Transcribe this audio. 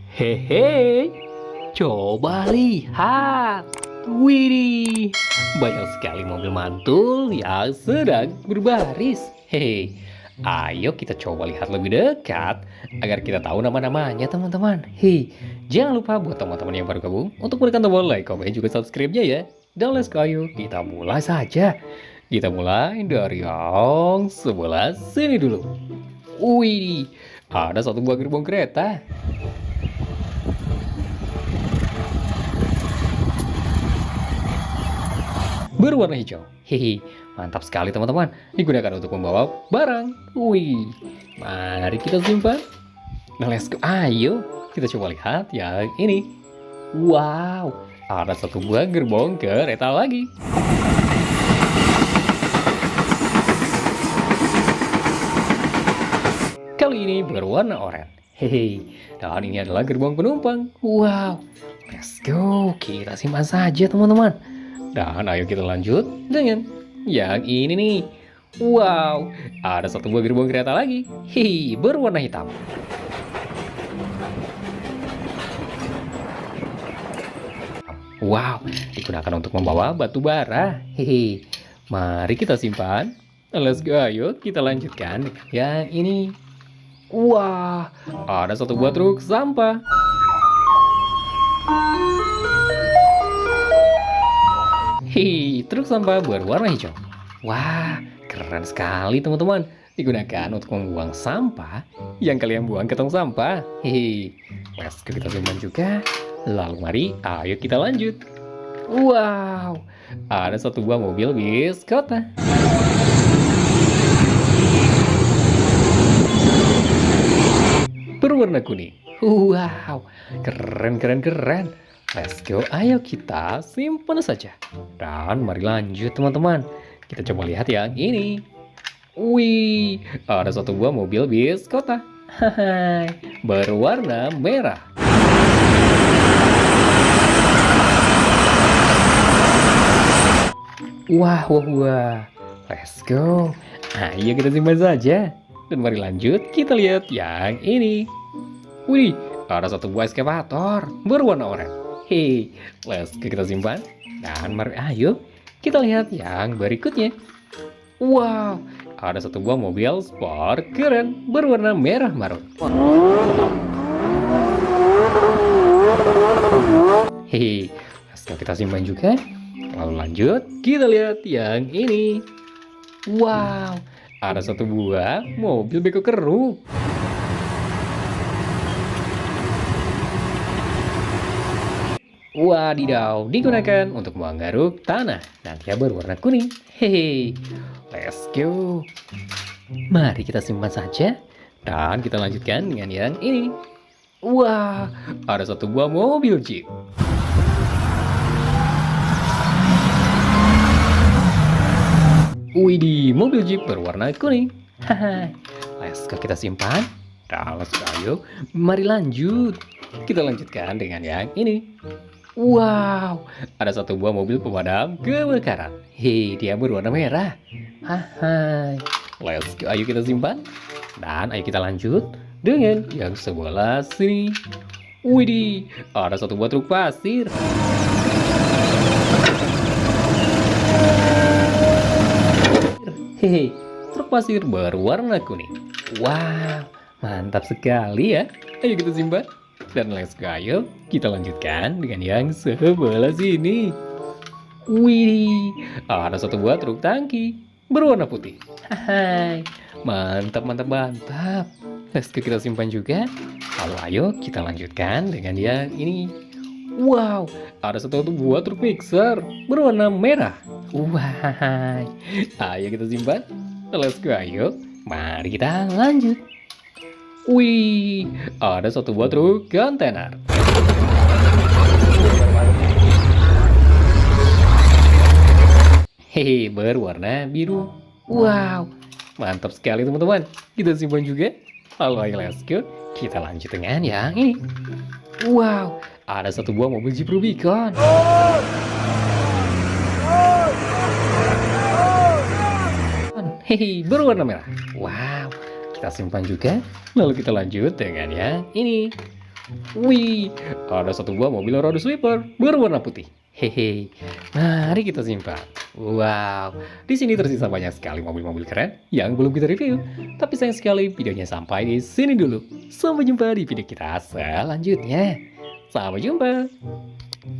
Hehe, coba lihat. Widih, banyak sekali mobil mantul yang sedang berbaris. Hehe, ayo kita coba lihat lebih dekat agar kita tahu nama-namanya teman-teman. Hei, jangan lupa buat teman-teman yang baru gabung untuk menekan tombol like, komen, juga subscribe-nya ya. Dan let's go, ayo kita mulai saja. Kita mulai dari yang sebelah sini dulu. Wih, ada satu buah gerbong kereta. Berwarna hijau. Hehe, mantap sekali teman-teman. Digunakan untuk membawa barang. Wih, mari kita simpan. Nah, let's go. Ayo, kita coba lihat yang ini. Wow, ada satu buah gerbong kereta lagi. Kali ini berwarna oranye. Hehe, dan ini adalah gerbong penumpang. Wow, let's go. Kita simpan saja teman-teman. Dan ayo kita lanjut dengan yang ini nih. Wow, ada satu buah gerbong kereta lagi. Hihi, berwarna hitam. Wow, digunakan untuk membawa batu bara. Hihi, mari kita simpan. Let's go, ayo kita lanjutkan dengan yang ini. Wah, ada satu buah truk sampah. Hei, truk sampah berwarna hijau. Wah, keren sekali teman-teman. Digunakan untuk membuang sampah yang kalian buang ke tong sampah. Hei, let's go, kita simpan juga. Lalu mari, ayo kita lanjut. Wow, ada satu buah mobil bis kota. Berwarna kuning. Wow, keren, keren, keren. Let's go, ayo kita simpan saja. Dan mari lanjut teman-teman. Kita coba lihat yang ini. Wih, ada satu buah mobil bis kota. Hai, berwarna merah. Wah, wah, wah. Let's go. Ayo kita simpan saja. Dan mari lanjut, kita lihat yang ini. Wih, ada satu buah eskavator berwarna oranye. Hei, let's go, kita simpan. Dan mari ayo kita lihat yang berikutnya. Wow, ada satu buah mobil sport keren berwarna merah marun. Hei, let's go, kita simpan juga. Lalu lanjut, kita lihat yang ini. Wow, ada satu buah mobil beko keru. Wadidaw, digunakan untuk menggaruk tanah. Nanti berwarna kuning. Hehe, let's go. Mari kita simpan saja. Dan kita lanjutkan dengan yang ini. Wah, ada satu buah mobil jeep. Widih, mobil jeep berwarna kuning. Haha, let's go, kita simpan. Dan let's go, ayo. Mari lanjut. Kita lanjutkan dengan yang ini. Wow, ada satu buah mobil pemadam kebakaran. Hei, dia berwarna merah. Hai, let's go, ayo kita simpan. Dan ayo kita lanjut dengan yang sebelah sini. Widih, ada satu buah truk pasir. Hehe, truk pasir berwarna kuning. Wow, mantap sekali ya. Ayo kita simpan. Dan let's go, ayo kita lanjutkan dengan yang sebelah sini. Wih, ada satu buah truk tangki berwarna putih. Hai, mantap, mantap, mantap. Let's go, kita simpan juga. Lalu ayo kita lanjutkan dengan yang ini. Wow, ada satu buah truk mixer berwarna merah. Wah, ayo kita simpan. Let's go, ayo. Mari kita lanjut. Wih, ada satu buah truk kontainer. Hehe, berwarna biru. Wow, mantap sekali teman-teman. Kita simpan juga. Lalu ayo let's go. Kita lanjut dengan yang ini. Wow, ada satu buah mobil Jeep Rubicon. Hehe, berwarna merah. Wow, Kita simpan juga. Lalu kita lanjut dengan yang ini. Wih, ada satu buah mobil road sweeper berwarna putih. Hehe, mari kita simpan. Wow, di sini tersisa banyak sekali mobil-mobil keren yang belum kita review. Tapi sayang sekali videonya sampai di sini dulu. Sampai jumpa di video kita selanjutnya. Sampai jumpa.